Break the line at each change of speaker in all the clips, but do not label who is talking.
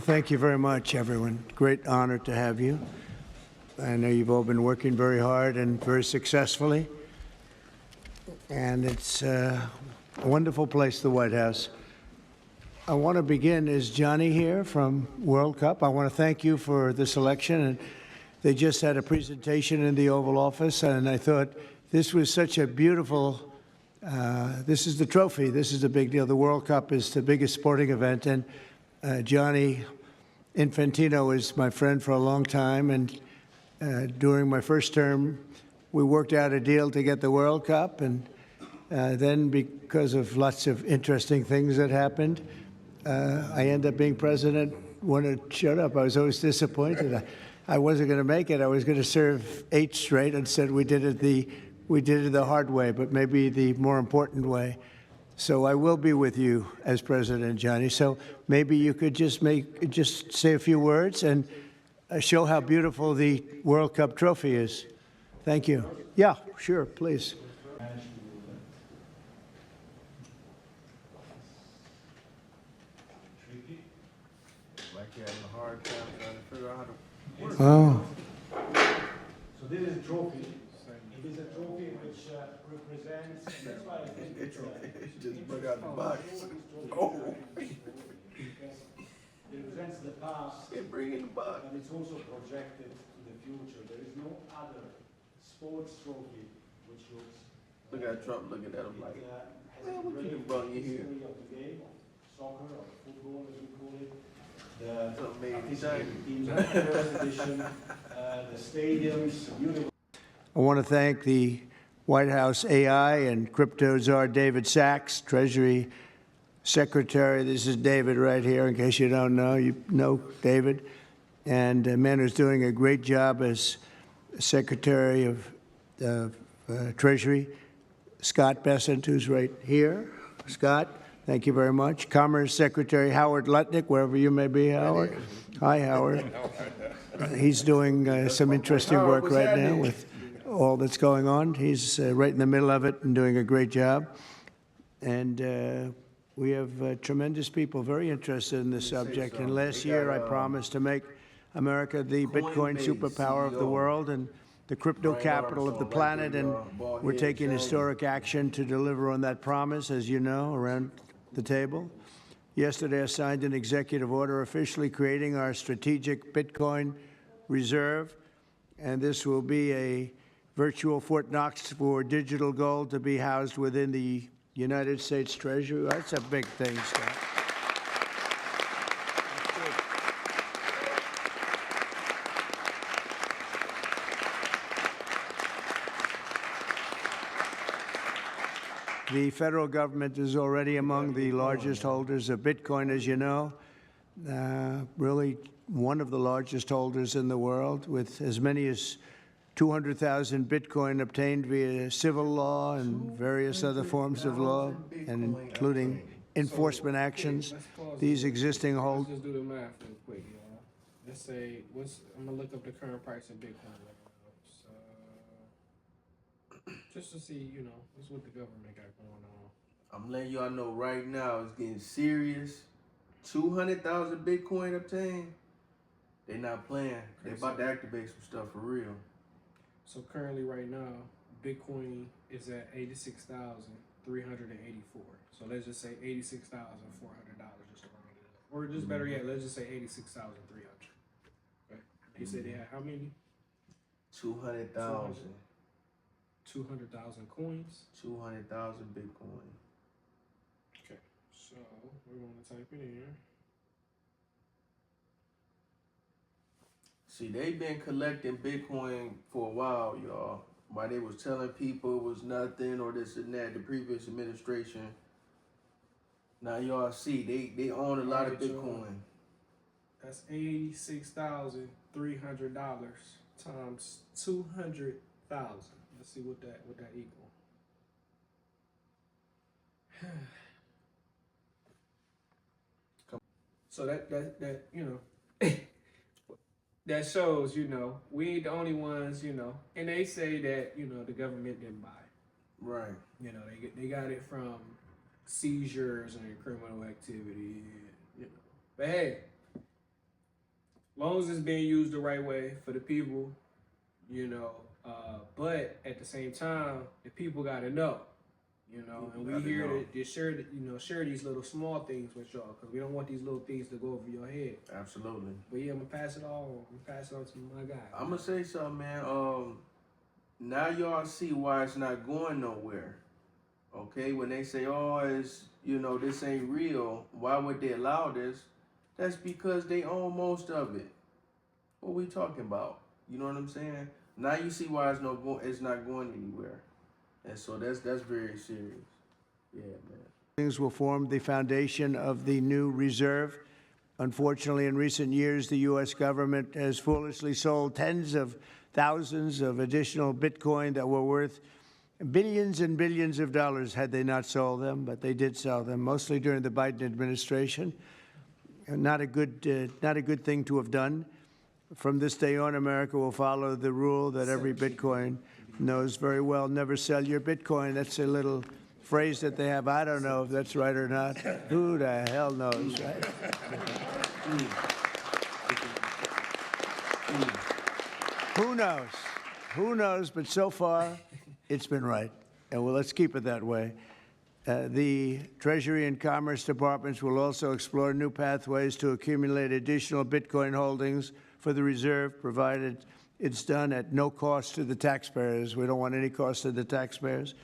thank you very much, everyone. Great honor to have you. I know you've all been working very hard and very successfully. And it's a wonderful place, the White House. I want to begin. Is Johnny here from World Cup? I want to thank you for this election. And they just had a presentation in the Oval Office, and I thought this was such a beautiful, this is the trophy. This is a big deal. The World Cup is the biggest sporting event, and Gianni Infantino is my friend for a long time, and during my first term, we worked out a deal to get the World Cup, and then because of lots of interesting things that happened, I ended up being president. Wanted to shut up. I was always disappointed. I wasn't going to make it. I was going to serve 8 straight. Instead, we did it the hard way, but maybe the more important way. So I will be with you as president, Johnny. So maybe you could just say a few words and show how beautiful the World Cup trophy is. Thank you. Yeah, sure, please. Oh.
So this is a trophy. It is a trophy which represents. That's why I think it's
just bring out the box.
Oh. It represents the past.
Can't bring in the box.
And it's also projected to the future. There is no other sports trophy which looks.
Look at Trump looking at him like, man, what you done brought you here?
Of the game, soccer or football as we call it.
The
stadiums.
I want to thank the White House AI and crypto czar David Sachs, Treasury Secretary. This is David right here, in case you don't know. You know David. And a man who's doing a great job as Secretary of Treasury, Scott Bessent, who's right here. Scott, thank you very much. Commerce Secretary Howard Lutnick, wherever you may be, Howard. Hi, Howard. He's doing some interesting work right now with all that's going on. He's right in the middle of it and doing a great job. And we have tremendous people very interested in this subject. And last year, I promised to make America the Bitcoin superpower of the world and the crypto capital of the planet. And we're taking historic action to deliver on that promise, as you know, around the table. Yesterday, I signed an executive order officially creating our strategic Bitcoin reserve, and this will be a virtual Fort Knox for digital gold to be housed within the United States Treasury. That's a big thing, Scott. The federal government is already among the largest holders of Bitcoin, as you know, really one of the largest holders in the world, with as many as 200,000 Bitcoin obtained via civil law and various other forms of law, and including enforcement actions. These existing holders.
Let's just do the math real quick, y'all. Let's say, I'm gonna look up the current price of Bitcoin right now. Just to see, what's what the government got going on.
I'm letting y'all know right now, it's getting serious. 200,000 Bitcoin obtained. They're not playing. They're about to activate some stuff for real.
So currently, right now, Bitcoin is at $86,384. So let's just say $86,400, just to round it up. Or just better yet, let's just say $86,300. Okay. They said they had how many?
200,000.
200,000 coins.
200,000 Bitcoin.
Okay. So we're going to type it in.
See, they've been collecting Bitcoin for a while, y'all. While they was telling people it was nothing or this and that, the previous administration. Now y'all see, they own a lot of Bitcoin.
That's $86,300 times 200,000. Let's see what that equal. So that that shows, we ain't the only ones, and they say that, the government didn't buy it.
Right.
They got it from seizures and criminal activity, But hey, long as it's being used the right way for the people, but at the same time, the people got to know, and we
gotta
here
know.
to share, share these little small things with y'all, because we don't want these little things to go over your head.
Absolutely.
But yeah, I'm gonna pass it on. I'm gonna pass it on to my guy.
I'm gonna say something, man. Now y'all see why it's not going nowhere. Okay, when they say, "Oh, it's this ain't real," why would they allow this? That's because they own most of it. What we talking about? You know what I'm saying? Now you see why it's not going anywhere, and so that's very serious. Yeah, man.
Things will form the foundation of the new reserve. Unfortunately, in recent years, the U.S. government has foolishly sold tens of thousands of additional Bitcoin that were worth billions and billions of dollars had they not sold them, but they did sell them, mostly during the Biden administration. Not a good thing to have done. From this day on, America will follow the rule that every Bitcoin knows very well: never sell your Bitcoin. That's a little phrase that they have. I don't know if that's right or not. Who the hell knows, right? Who knows? Who knows? But so far, it's been right. And well, let's keep it that way. The Treasury and Commerce Departments will also explore new pathways to accumulate additional Bitcoin holdings for the reserve, provided it's done at no cost to the taxpayers. We don't want any cost to the taxpayers.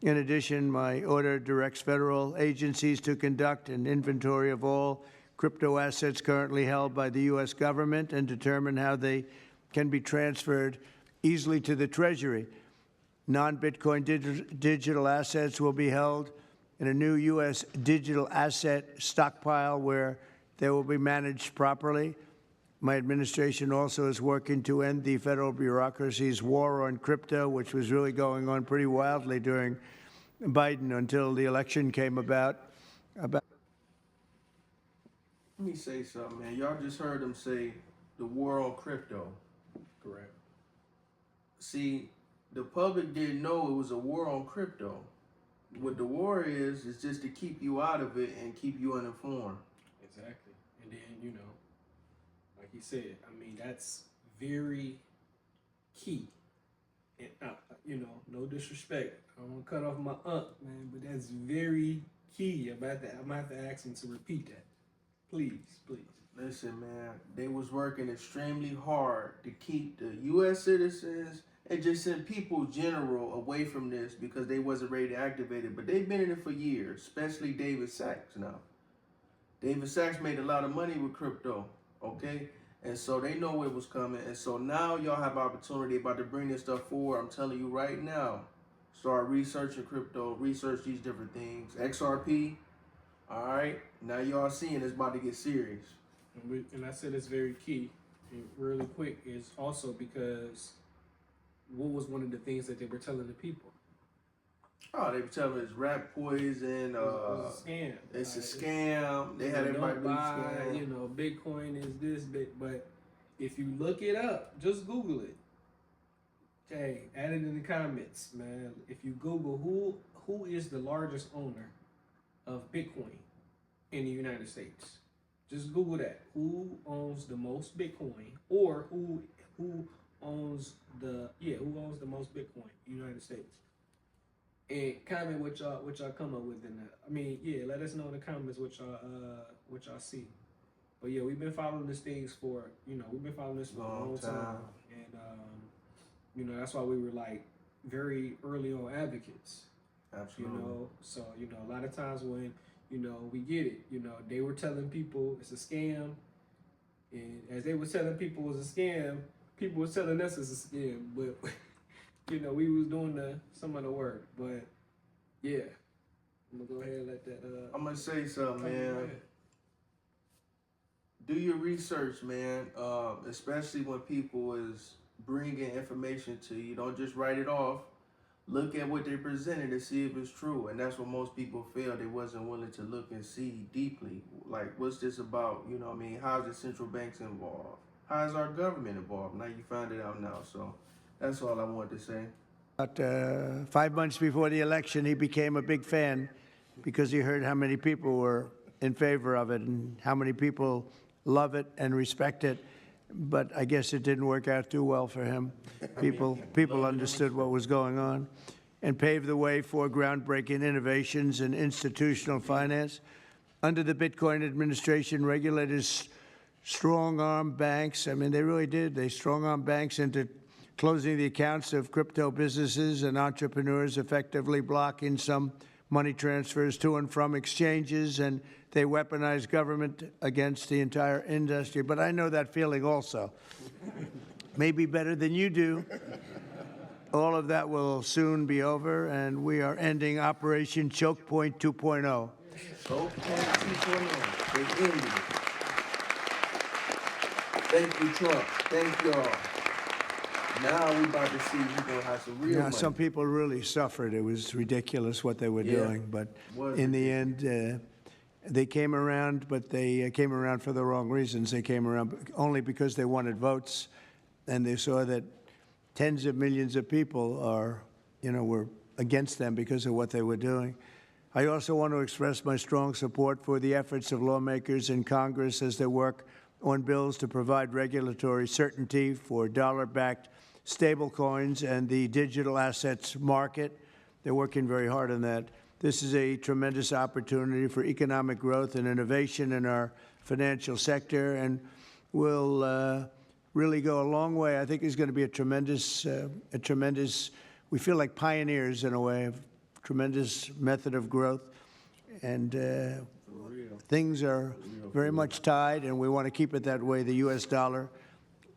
In addition, my order directs federal agencies to conduct an inventory of all crypto assets currently held by the U.S. government and determine how they can be transferred easily to the Treasury. Non-Bitcoin digital assets will be held in a new U.S. digital asset stockpile where they will be managed properly. My administration also is working to end the federal bureaucracy's war on crypto, which was really going on pretty wildly during Biden until the election came about.
Let me say something, man. Y'all just heard them say the war on crypto.
Correct.
See, the public didn't know it was a war on crypto. What the war is just to keep you out of it and keep you uninformed.
Exactly. And then, like he said, I mean, that's very key. And, no disrespect. I don't want to cut off my aunt, man, but that's very key. I'm going to have to ask him to repeat that. Please, please.
Listen, man, they was working extremely hard to keep the U.S. citizens and just send people general away from this because they wasn't ready to activate it. But they've been in it for years, especially David Sachs now. David Sachs made a lot of money with crypto, okay? And so they know it was coming. And so now y'all have opportunity about to bring this stuff forward. I'm telling you right now, start researching crypto, research these different things. XRP, all right? Now y'all seeing it's about to get serious.
And I said it's very key. And really quick is also because what was one of the things that they were telling the people?
Oh, they were telling us rat poison.
It was a scam.
It's a scam. They had everybody
don't
do
buy,
scam.
Bitcoin is this big. But if you look it up, just Google it. Okay, add it in the comments, man. If you Google who is the largest owner of Bitcoin in the United States, just Google that. Who owns the most Bitcoin, or who owns the most Bitcoin in the United States? And comment what y'all come up with in that. I mean, yeah, let us know in the comments what y'all see. But yeah, we've been following these things for a long time. And that's why we were like very early on advocates.
Absolutely.
So a lot of times when we get it, they were telling people it's a scam, and as they were telling people it was a scam, people were telling us it's a scam, but we was doing some of the work. But yeah, I'm gonna go ahead and let that.
I'm gonna say something, man. Do your research, man. Especially when people is bringing information to you. Don't just write it off. Look at what they presented and see if it's true. And that's what most people feel. They wasn't willing to look and see deeply. Like, what's this about? You know what I mean? How's the central banks involved? How's our government involved? Now you find it out now. So that's all I wanted to say.
About 5 months before the election, he became a big fan because he heard how many people were in favor of it and how many people love it and respect it. but I guess it didn't work out too well for him. People understood what was going on and paved the way for groundbreaking innovations in institutional finance. Under the Bitcoin administration, regulators strong-armed banks. I mean, they really did. They strong-armed banks into closing the accounts of crypto businesses and entrepreneurs, effectively blocking some money transfers to and from exchanges, and they weaponized government against the entire industry. But I know that feeling also. Maybe better than you do. All of that will soon be over, and we are ending Operation Choke Point 2.0.
Choke Point 2.0. They ended it. Thank you, Trump. Thank y'all. Now we about to see who's gonna have some real money.
Some people really suffered. It was ridiculous what they were doing, but in the end, they came around, but they came around for the wrong reasons. They came around only because they wanted votes, and they saw that tens of millions of people were against them because of what they were doing. I also want to express my strong support for the efforts of lawmakers in Congress as they work on bills to provide regulatory certainty for dollar-backed stablecoins and the digital assets market. They're working very hard on that. This is a tremendous opportunity for economic growth and innovation in our financial sector, and will really go a long way. I think it's going to be a tremendous, we feel like pioneers in a way, of tremendous method of growth. And things are very much tied, and we want to keep it that way, the U.S. dollar,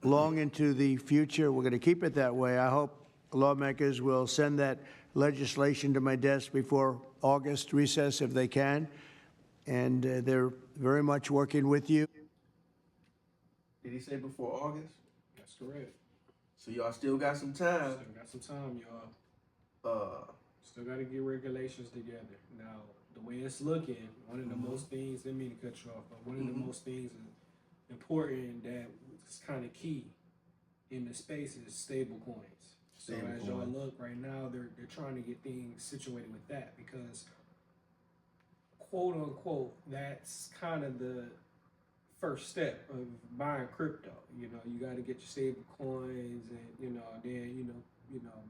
long into the future. We're going to keep it that way. I hope lawmakers will send that legislation to my desk before August recess if they can, and they're very much working with you.
Did he say before August?
That's correct.
So y'all still got some time.
Still got some time, y'all. Still got to get regulations together. Now, the way it's looking, one of the most things, didn't mean to cut you off, but one of the most things important that is kind of key in the space is stable coins. So as y'all look right now, they're trying to get things situated with that, because quote unquote, that's kind of the first step of buying crypto. You know, you got to get your stable coins, and then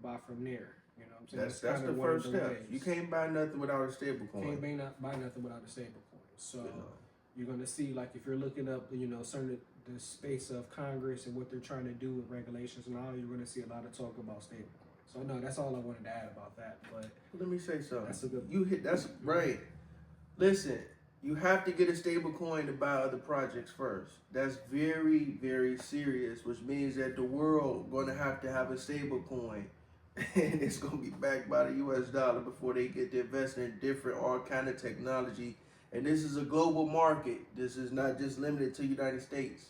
buy from there. You know what I'm saying?
That's the first step. You can't buy nothing without a stable coin.
Can't buy nothing without a stable coin. So you're going to see, like, if you're looking up, certain the space of Congress and what they're trying to do with regulations and all, you're going to see a lot of talk about stable coins. So no, that's all I wanted to add about that. But
let me say something.
That's a good.
That's right. Listen, you have to get a stable coin to buy other projects first. That's very, very serious, which means that the world going to have a stable coin. And it's going to be backed by the U.S. dollar before they get to invest in different, all kind of technology. And this is a global market. This is not just limited to the United States.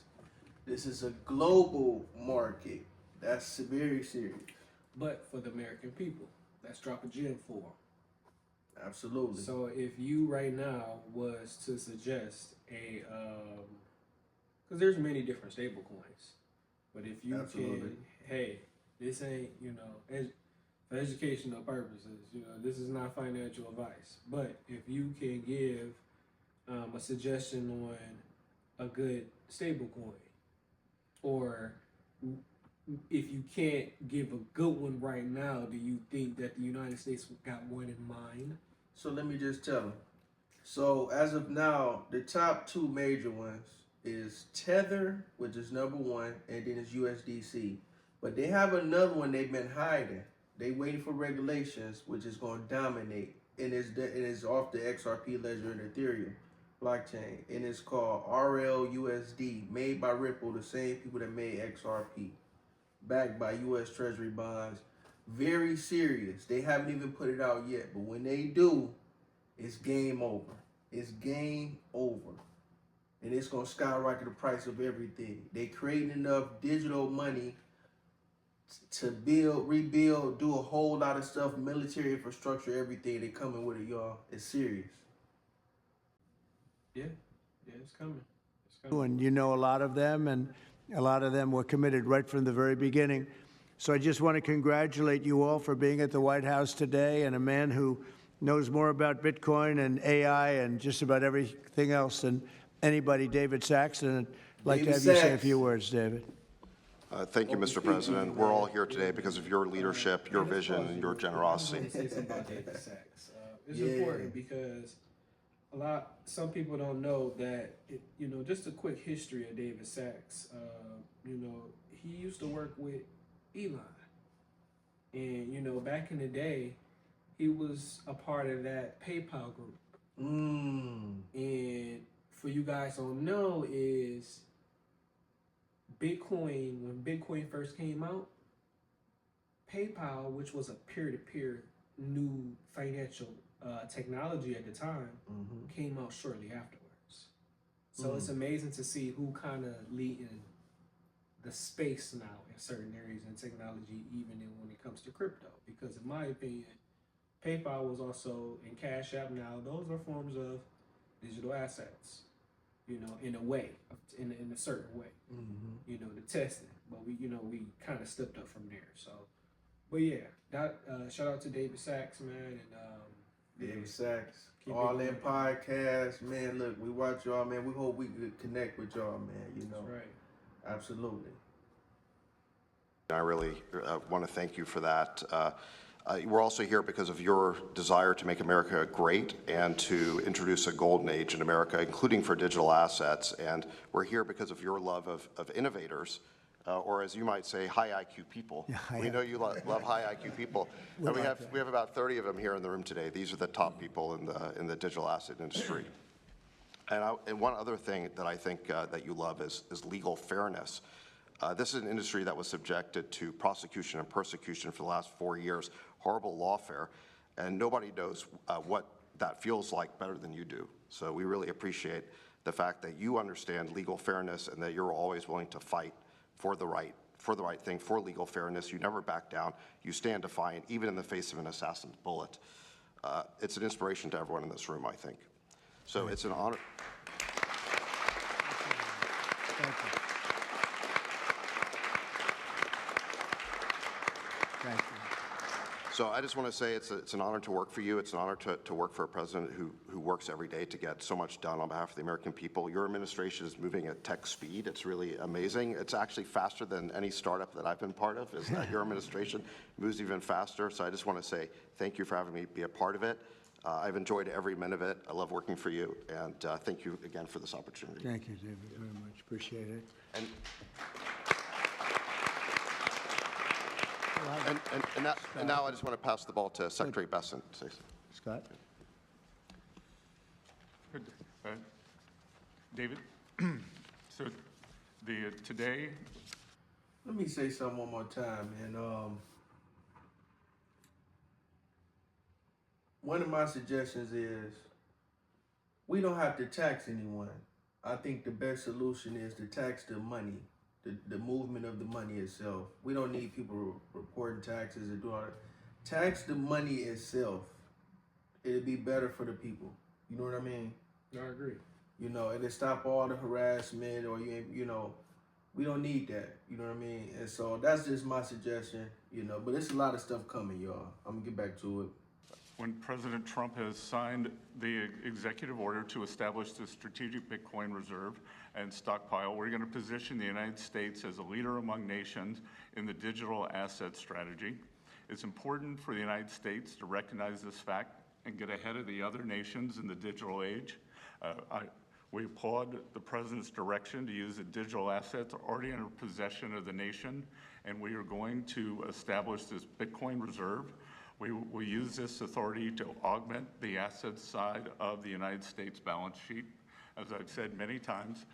This is a global market. That's very serious.
But for the American people, let's drop a gem for them.
Absolutely.
So if you right now was to suggest a, because there's many different stable coins, but if you can, hey, this ain't, for educational purposes, this is not financial advice. But if you can give a suggestion on a good stable coin, or if you can't give a good one right now, do you think that the United States got one in mind?
So let me just tell them. So as of now, the top two major ones is Tether, which is number one, and then it's USDC. But they have another one they've been hiding. They waiting for regulations, which is going to dominate. And it's off the XRP ledger and Ethereum blockchain. And it's called RLUSD, made by Ripple, the same people that made XRP. Backed by U.S. Treasury bonds. Very serious. They haven't even put it out yet. But when they do, it's game over. It's game over. And it's going to skyrocket the price of everything. They creating enough digital money to build, rebuild, do a whole lot of stuff, military infrastructure, everything. They coming with it, y'all. It's serious.
Yeah, it's coming. It's coming.
And you know a lot of them, and a lot of them were committed right from the very beginning. So I just want to congratulate you all for being at the White House today, and a man who knows more about Bitcoin and AI and just about everything else than anybody, David Saxon. like to
David
have you say a
Sachs.
few words, David.
Thank you, Mr. President. We're all here today because of your leadership, your vision, and your
I just
generosity.
want to say something about David Sachs. It's
Yeah.
important because some people don't know that, just a quick history of David Sachs. He used to work with Elon. And, back in the day, he was a part of that PayPal group. And for you guys don't know is Bitcoin, when Bitcoin first came out, PayPal, which was a peer-to-peer new financial technology at the time, came out shortly afterwards. So it's amazing to see who kind of leading the space now in certain areas in technology, even when it comes to crypto. Because in my opinion, PayPal was also, in Cash App now, those are forms of digital assets, in a way, in a certain way, to test it. But we kind of stepped up from there. So, but yeah, that shout out to David Sachs, man, and
David Sachs.
Keep it
All
going.
in podcast, man. Look, we watch y'all, man. We hope we could connect with y'all, man.
that's right.
Absolutely.
I really want to thank you for that. We're also here because of your desire to make America great and to introduce a golden age in America, including for digital assets. And we're here because of your love of innovators, or as you might say, high IQ people.
Yeah,
We know you love high IQ people. And we have about 30 of them here in the room today. These are the top people in the digital asset industry. And one other thing that I think that you love is legal fairness. This is an industry that was subjected to prosecution and persecution for the last 4 years, horrible lawfare, and nobody knows what that feels like better than you do. So we really appreciate the fact that you understand legal fairness and that you're always willing to fight for the right thing, for legal fairness. You never back down. You stand defiant, even in the face of an assassin's bullet. It's an inspiration to everyone in this room, I think. So it's an honor.
Thank you. Thank you.
So I just want to say it's an honor to work for you. It's an honor to work for a president who works every day to get so much done on behalf of the American people. Your administration is moving at tech speed. It's really amazing. It's actually faster than any startup that I've been part of. Is that your administration moves even faster. So I just want to say thank you for having me be a part of it. I've enjoyed every minute of it. I love working for you, and thank you again for this opportunity.
Thank you, David, very much. Appreciate it.
And now I just want to pass the ball to Secretary Besson.
Scott?
Good. David, so today,
Let me say something one more time, man. One of my suggestions is we don't have to tax anyone. I think the best solution is to tax the money, the movement of the money itself. We don't need people reporting taxes and doing all that. Tax the money itself. It'd be better for the people. You know what I mean?
I agree.
It'll stop all the harassment or we don't need that. You know what I mean? And so that's just my suggestion, but there's a lot of stuff coming, y'all. I'm gonna get back to it.
when President Trump has signed the executive order to establish the strategic Bitcoin reserve and stockpile, we're going to position the United States as a leader among nations in the digital asset strategy. It's important for the United States to recognize this fact and get ahead of the other nations in the digital age. We applaud the President's direction to use the digital assets already in possession of the nation, and we are going to establish this Bitcoin reserve. We will use this authority to augment the assets side of the United States balance sheet. As I've said many times,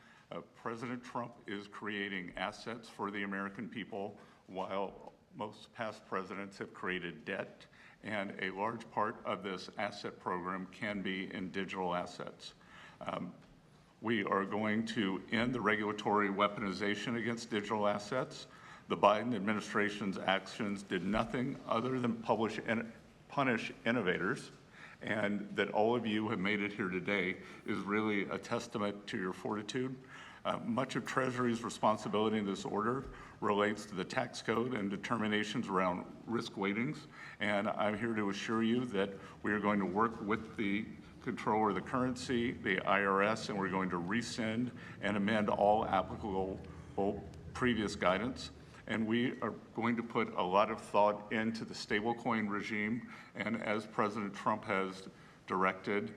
President Trump is creating assets for the American people while most past presidents have created debt, and a large part of this asset program can be in digital assets. We are going to end the regulatory weaponization against digital assets. The Biden administration's actions did nothing other than punish innovators, and that all of you have made it here today is really a testament to your fortitude. Much of Treasury's responsibility in this order relates to the tax code and determinations around risk weightings, and I'm here to assure you that we are going to work with the control over the currency, the IRS, and we're going to rescind and amend all applicable previous guidance. And we are going to put a lot of thought into the stablecoin regime. And as President Trump has directed,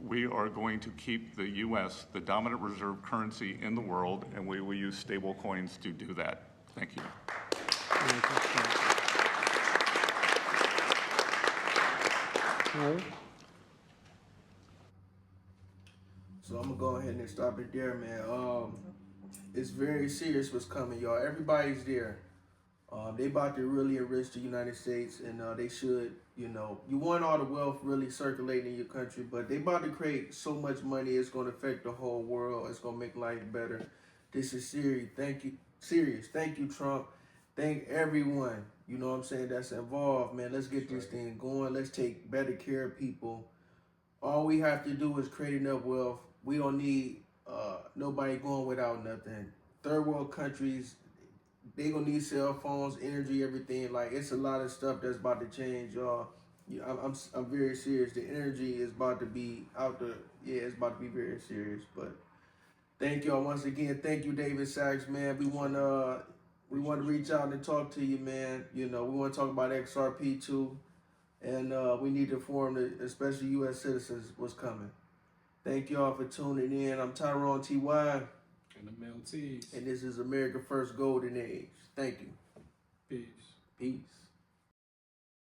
we are going to keep the U.S. the dominant reserve currency in the world, and we will use stablecoins to do that. Thank you.
So I'm gonna go ahead and stop it there, man. It's very serious what's coming, y'all. Everybody's there. They about to really enrich the United States, and they should. You know, you want all the wealth really circulating in your country, but they about to create so much money. It's gonna affect the whole world. It's gonna make life better. This is serious. Thank you, serious. Thank you, Trump. Thank everyone. You know what I'm saying? That's involved, man. Let's get this thing going. Let's take better care of people. All we have to do is create enough wealth. We don't need nobody going without nothing. Third world countries, they gonna need cell phones, energy, everything. Like, it's a lot of stuff that's about to change, y'all. Yeah, I'm very serious. The energy is about to be out there. Yeah, it's about to be very serious. But thank y'all once again. Thank you, David Sachs, man. We want to reach out and talk to you, man. You know, we want to talk about XRP too. And we need to inform, especially U.S. citizens, what's coming. Thank y'all for tuning in. I'm Tyrone T.Y.
And the Mel T's.
And this is America First Golden Age. Thank you.
Peace.
Peace.